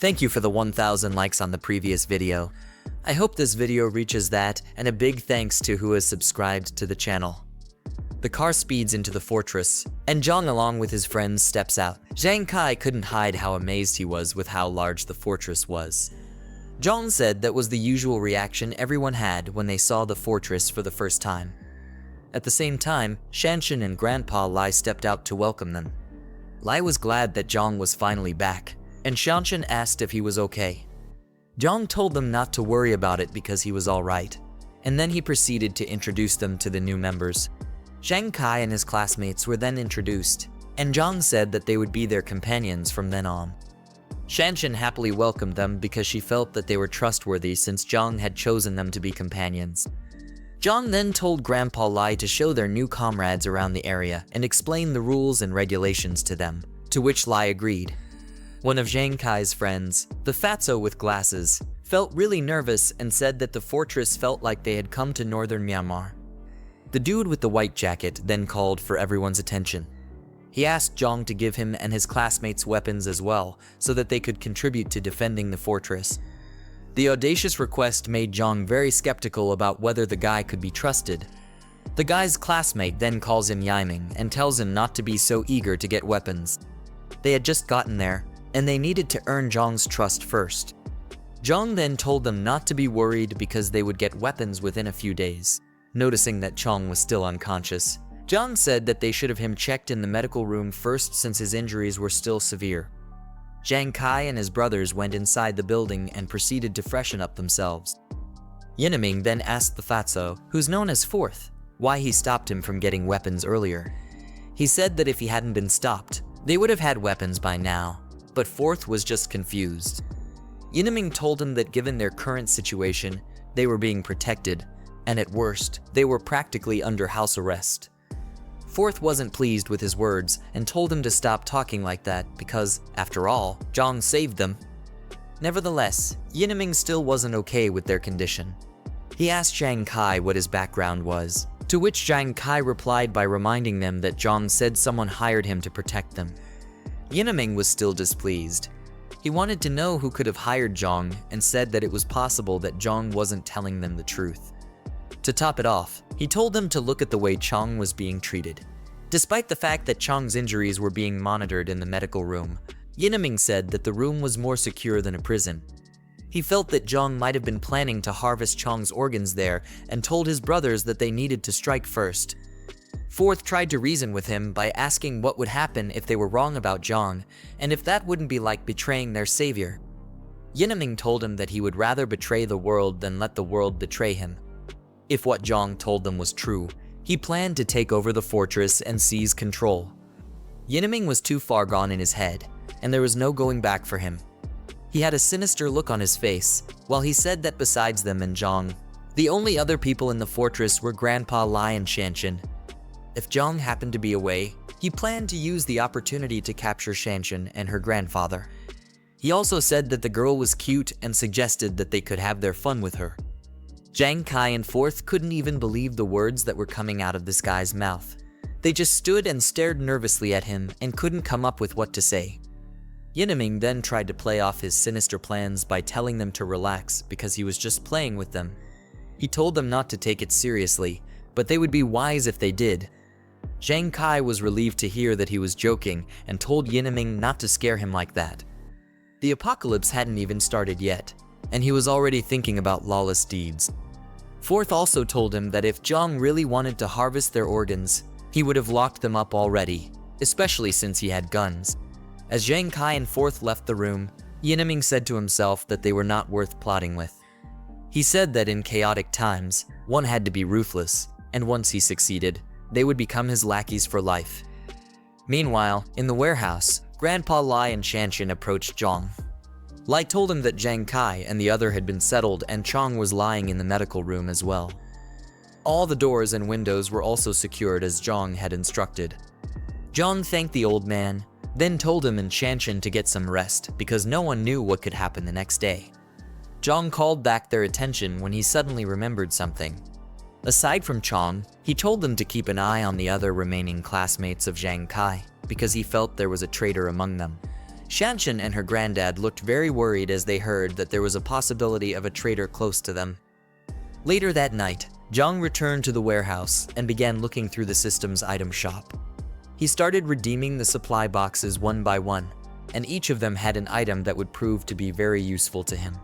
Thank you for the 1000 likes on the previous video. I hope this video reaches that, and a big thanks to who has subscribed to the channel. The car speeds into the fortress, and Jiang along with his friends steps out. Zhang Kai couldn't hide how amazed he was with how large the fortress was. Jiang said that was the usual reaction everyone had when they saw the fortress for the first time. At the same time, Shanshan and Grandpa Lai stepped out to welcome them. Lai was glad that Jiang was finally back, and Shanshan asked if he was okay. Jiang told them not to worry about it because he was alright, and then he proceeded to introduce them to the new members. Zhang Kai and his classmates were then introduced, and Jiang said that they would be their companions from then on. Shanshan happily welcomed them because she felt that they were trustworthy since Jiang had chosen them to be companions. Jiang then told Grandpa Lai to show their new comrades around the area and explain the rules and regulations to them, to which Lai agreed. One of Zhang Kai's friends, the fatso with glasses, felt really nervous and said that the fortress felt like they had come to northern Myanmar. The dude with the white jacket then called for everyone's attention. He asked Jiang to give him and his classmates weapons as well, so that they could contribute to defending the fortress. The audacious request made Jiang very skeptical about whether the guy could be trusted. The guy's classmate then calls him Yiming and tells him not to be so eager to get weapons. They had just gotten there, and they needed to earn Jiang's trust first. Jiang then told them not to be worried because they would get weapons within a few days. Noticing that Jiang was still unconscious, Jiang said that they should have him checked in the medical room first since his injuries were still severe. Zhang Kai and his brothers went inside the building and proceeded to freshen up themselves. Yinaming then asked the fatso, who's known as Fourth, why he stopped him from getting weapons earlier. He said that if he hadn't been stopped, they would have had weapons by now, but Fourth was just confused. Yinaming told him that given their current situation, they were being protected, and at worst, they were practically under house arrest. Fourth wasn't pleased with his words and told him to stop talking like that because, after all, Jiang saved them. Nevertheless, Yinaming still wasn't okay with their condition. He asked Zhang Kai what his background was, to which Zhang Kai replied by reminding them that Jiang said someone hired him to protect them. Yinaming was still displeased. He wanted to know who could have hired Jiang and said that it was possible that Jiang wasn't telling them the truth. To top it off, he told them to look at the way Jiang was being treated. Despite the fact that Jiang's injuries were being monitored in the medical room, Yinaming said that the room was more secure than a prison. He felt that Jiang might have been planning to harvest Jiang's organs there and told his brothers that they needed to strike first. Fourth tried to reason with him by asking what would happen if they were wrong about Jiang, and if that wouldn't be like betraying their savior. Yinaming told him that he would rather betray the world than let the world betray him. If what Jiang told them was true, he planned to take over the fortress and seize control. Yinaming was too far gone in his head, and there was no going back for him. He had a sinister look on his face, while he said that besides them and Jiang, the only other people in the fortress were Grandpa Lai and Shanshan. If Jiang happened to be away, he planned to use the opportunity to capture Shanshan and her grandfather. He also said that the girl was cute and suggested that they could have their fun with her. Zhang Kai and Fourth couldn't even believe the words that were coming out of this guy's mouth. They just stood and stared nervously at him and couldn't come up with what to say. Yinaming then tried to play off his sinister plans by telling them to relax because he was just playing with them. He told them not to take it seriously, but they would be wise if they did. Zhang Kai was relieved to hear that he was joking and told Yinaming not to scare him like that. The apocalypse hadn't even started yet, and he was already thinking about lawless deeds. Fourth also told him that if Jiang really wanted to harvest their organs, he would have locked them up already, especially since he had guns. As Zhang Kai and Fourth left the room, Yinaming said to himself that they were not worth plotting with. He said that in chaotic times, one had to be ruthless, and once he succeeded, they would become his lackeys for life. Meanwhile, in the warehouse, Grandpa Lai and Shanshan approached Jiang. Lai told him that Zhang Kai and the other had been settled and Jiang was lying in the medical room as well. All the doors and windows were also secured as Jiang had instructed. Jiang thanked the old man, then told him and Shanshan to get some rest because no one knew what could happen the next day. Jiang called back their attention when he suddenly remembered something. Aside from Jiang, he told them to keep an eye on the other remaining classmates of Zhang Kai because he felt there was a traitor among them. Shanshan and her granddad looked very worried as they heard that there was a possibility of a traitor close to them. Later that night, Jiang returned to the warehouse and began looking through the system's item shop. He started redeeming the supply boxes one by one, and each of them had an item that would prove to be very useful to him.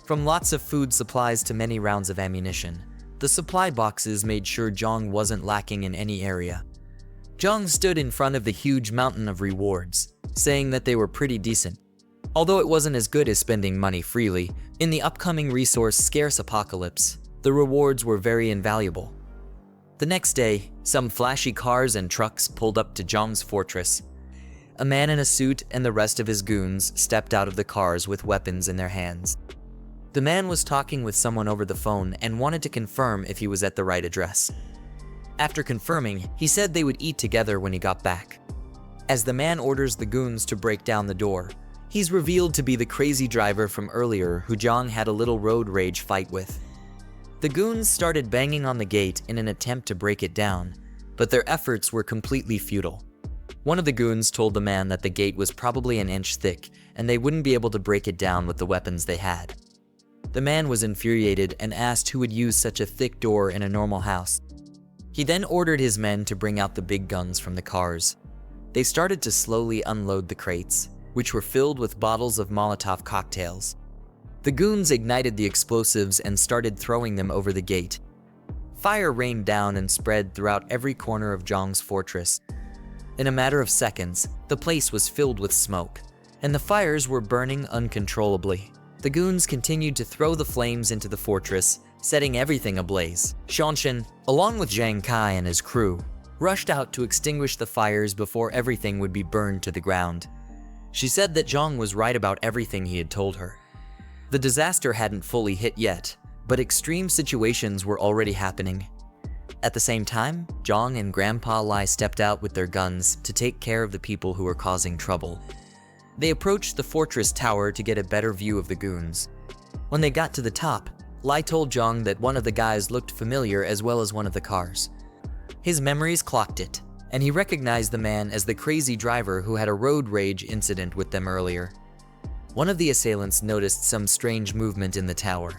From lots of food supplies to many rounds of ammunition, the supply boxes made sure Jiang wasn't lacking in any area. Jiang stood in front of the huge mountain of rewards, saying that they were pretty decent. Although it wasn't as good as spending money freely, in the upcoming resource-scarce apocalypse, the rewards were very invaluable. The next day, some flashy cars and trucks pulled up to Jiang's fortress. A man in a suit and the rest of his goons stepped out of the cars with weapons in their hands. The man was talking with someone over the phone and wanted to confirm if he was at the right address. After confirming, he said they would eat together when he got back. As the man orders the goons to break down the door, he's revealed to be the crazy driver from earlier who Jiang had a little road rage fight with. The goons started banging on the gate in an attempt to break it down, but their efforts were completely futile. One of the goons told the man that the gate was probably an inch thick and they wouldn't be able to break it down with the weapons they had. The man was infuriated and asked who would use such a thick door in a normal house. He then ordered his men to bring out the big guns from the cars. They started to slowly unload the crates, which were filled with bottles of Molotov cocktails. The goons ignited the explosives and started throwing them over the gate. Fire rained down and spread throughout every corner of Jiang's fortress. In a matter of seconds, the place was filled with smoke, and the fires were burning uncontrollably. The goons continued to throw the flames into the fortress, setting everything ablaze. Shanshan, along with Jiang Kai and his crew, rushed out to extinguish the fires before everything would be burned to the ground. She said that Jiang was right about everything he had told her. The disaster hadn't fully hit yet, but extreme situations were already happening. At the same time, Jiang and Grandpa Lai stepped out with their guns to take care of the people who were causing trouble. They approached the fortress tower to get a better view of the goons. When they got to the top, Lai told Jiang that one of the guys looked familiar as well as one of the cars. His memories clocked it, and he recognized the man as the crazy driver who had a road rage incident with them earlier. One of the assailants noticed some strange movement in the tower.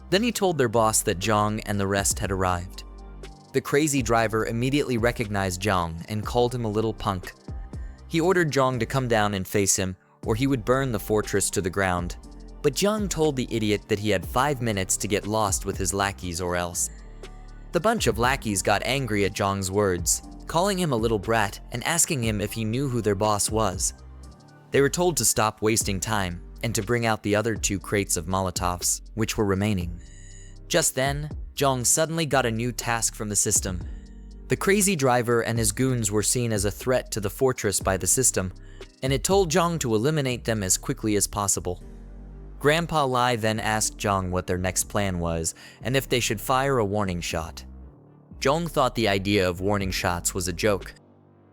Then he told their boss that Jiang and the rest had arrived. The crazy driver immediately recognized Jiang and called him a little punk. He ordered Jiang to come down and face him, or he would burn the fortress to the ground. But Jiang told the idiot that he had 5 minutes to get lost with his lackeys or else. The bunch of lackeys got angry at Jiang's words, calling him a little brat and asking him if he knew who their boss was. They were told to stop wasting time and to bring out the other 2 crates of Molotovs, which were remaining. Just then, Jiang suddenly got a new task from the system. The crazy driver and his goons were seen as a threat to the fortress by the system, and it told Jiang to eliminate them as quickly as possible. Grandpa Lai then asked Jiang what their next plan was and if they should fire a warning shot. Jiang thought the idea of warning shots was a joke.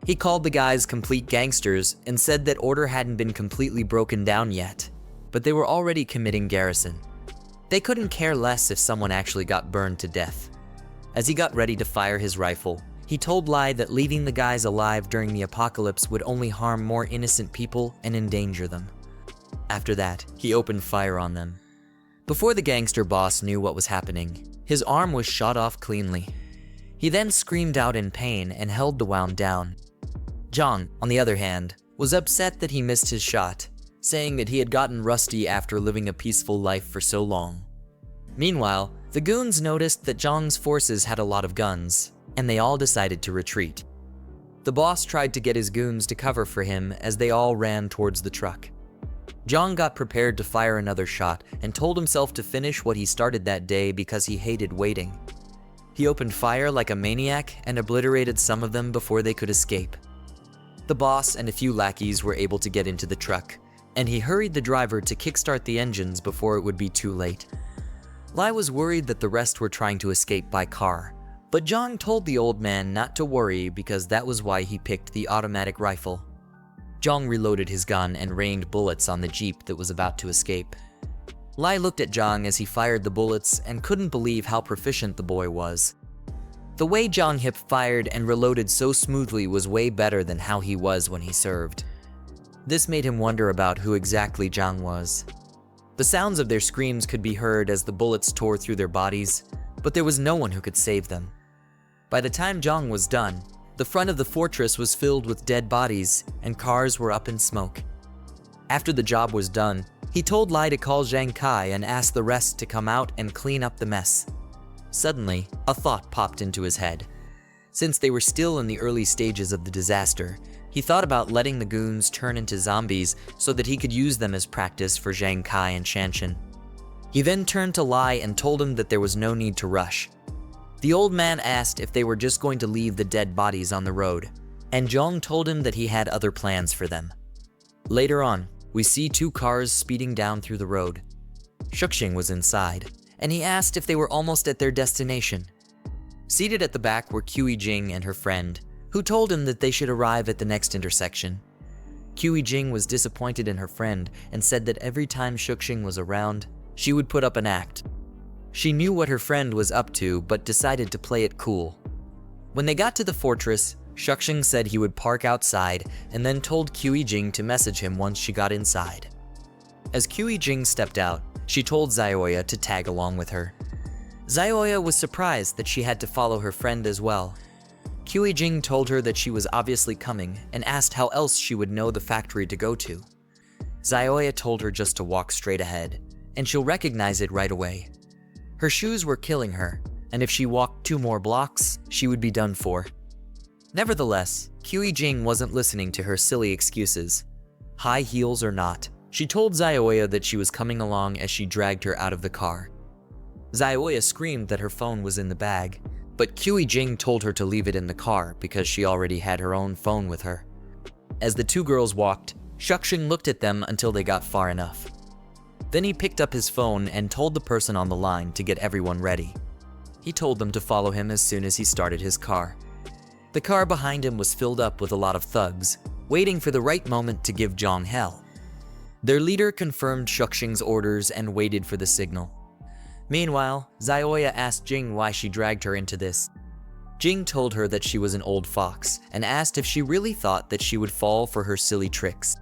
He called the guys complete gangsters and said that order hadn't been completely broken down yet, but they were already committing garrison. They couldn't care less if someone actually got burned to death. As he got ready to fire his rifle, he told Lai that leaving the guys alive during the apocalypse would only harm more innocent people and endanger them. After that, he opened fire on them. Before the gangster boss knew what was happening, his arm was shot off cleanly. He then screamed out in pain and held the wound down. Jiang, on the other hand, was upset that he missed his shot, saying that he had gotten rusty after living a peaceful life for so long. Meanwhile, the goons noticed that Jiang's forces had a lot of guns, and they all decided to retreat. The boss tried to get his goons to cover for him as they all ran towards the truck. Jiang got prepared to fire another shot and told himself to finish what he started that day because he hated waiting. He opened fire like a maniac and obliterated some of them before they could escape. The boss and a few lackeys were able to get into the truck, and he hurried the driver to kickstart the engines before it would be too late. Lai was worried that the rest were trying to escape by car, but Jiang told the old man not to worry because that was why he picked the automatic rifle. Jiang reloaded his gun and rained bullets on the jeep that was about to escape. Lai looked at Jiang as he fired the bullets and couldn't believe how proficient the boy was. The way Jiang hip fired and reloaded so smoothly was way better than how he was when he served. This made him wonder about who exactly Jiang was. The sounds of their screams could be heard as the bullets tore through their bodies, but there was no one who could save them. By the time Jiang was done, the front of the fortress was filled with dead bodies and cars were up in smoke. After the job was done, he told Lai to call Zhang Kai and ask the rest to come out and clean up the mess. Suddenly, a thought popped into his head. Since they were still in the early stages of the disaster, he thought about letting the goons turn into zombies so that he could use them as practice for Zhang Kai and Shanshan. He then turned to Lai and told him that there was no need to rush. The old man asked if they were just going to leave the dead bodies on the road, and Jiang told him that he had other plans for them. Later on, we see two cars speeding down through the road. Shuxing was inside, and he asked if they were almost at their destination. Seated at the back were Jing and her friend, who told him that they should arrive at the next intersection. Jing was disappointed in her friend and said that every time Shuxing was around, she would put up an act. She knew what her friend was up to, but decided to play it cool. When they got to the fortress, Shuxing said he would park outside and then told Jing to message him once she got inside. As Jing stepped out, she told Xiaoya to tag along with her. Xiaoya was surprised that she had to follow her friend as well. Jing told her that she was obviously coming and asked how else she would know the factory to go to. Xiaoya told her just to walk straight ahead, and she'll recognize it right away. Her shoes were killing her, and if she walked 2 more blocks, she would be done for. Nevertheless, Jing wasn't listening to her silly excuses. High heels or not, she told Xiaoya that she was coming along as she dragged her out of the car. Xiaoya screamed that her phone was in the bag, but Jing told her to leave it in the car because she already had her own phone with her. As the two girls walked, Shuxing looked at them until they got far enough. Then he picked up his phone and told the person on the line to get everyone ready. He told them to follow him as soon as he started his car. The car behind him was filled up with a lot of thugs, waiting for the right moment to give Jiang hell. Their leader confirmed Shuxing's orders and waited for the signal. Meanwhile, Xiaoya asked Jing why she dragged her into this. Jing told her that she was an old fox and asked if she really thought that she would fall for her silly tricks.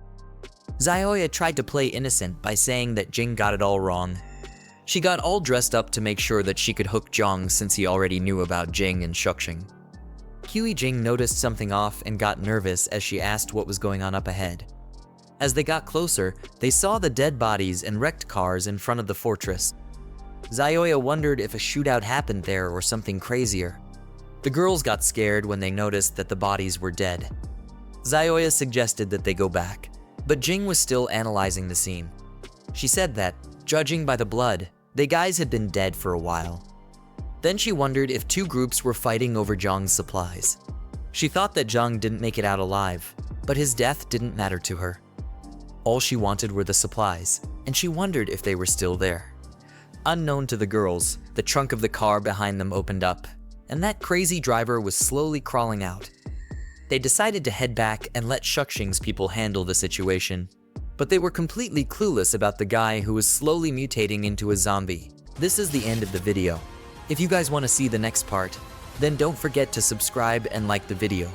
Xiaoya tried to play innocent by saying that Jing got it all wrong. She got all dressed up to make sure that she could hook Jiang since he already knew about Jing and Shuxing. Jing noticed something off and got nervous as she asked what was going on up ahead. As they got closer, they saw the dead bodies and wrecked cars in front of the fortress. Xiaoya wondered if a shootout happened there or something crazier. The girls got scared when they noticed that the bodies were dead. Xiaoya suggested that they go back, but Jing was still analyzing the scene. She said that, judging by the blood, the guys had been dead for a while. Then she wondered if 2 groups were fighting over Jiang's supplies. She thought that Jiang didn't make it out alive, but his death didn't matter to her. All she wanted were the supplies, and she wondered if they were still there. Unknown to the girls, the trunk of the car behind them opened up, and that crazy driver was slowly crawling out. They decided to head back and let Shuxing's people handle the situation, but they were completely clueless about the guy who was slowly mutating into a zombie. This is the end of the video. If you guys want to see the next part, then don't forget to subscribe and like the video.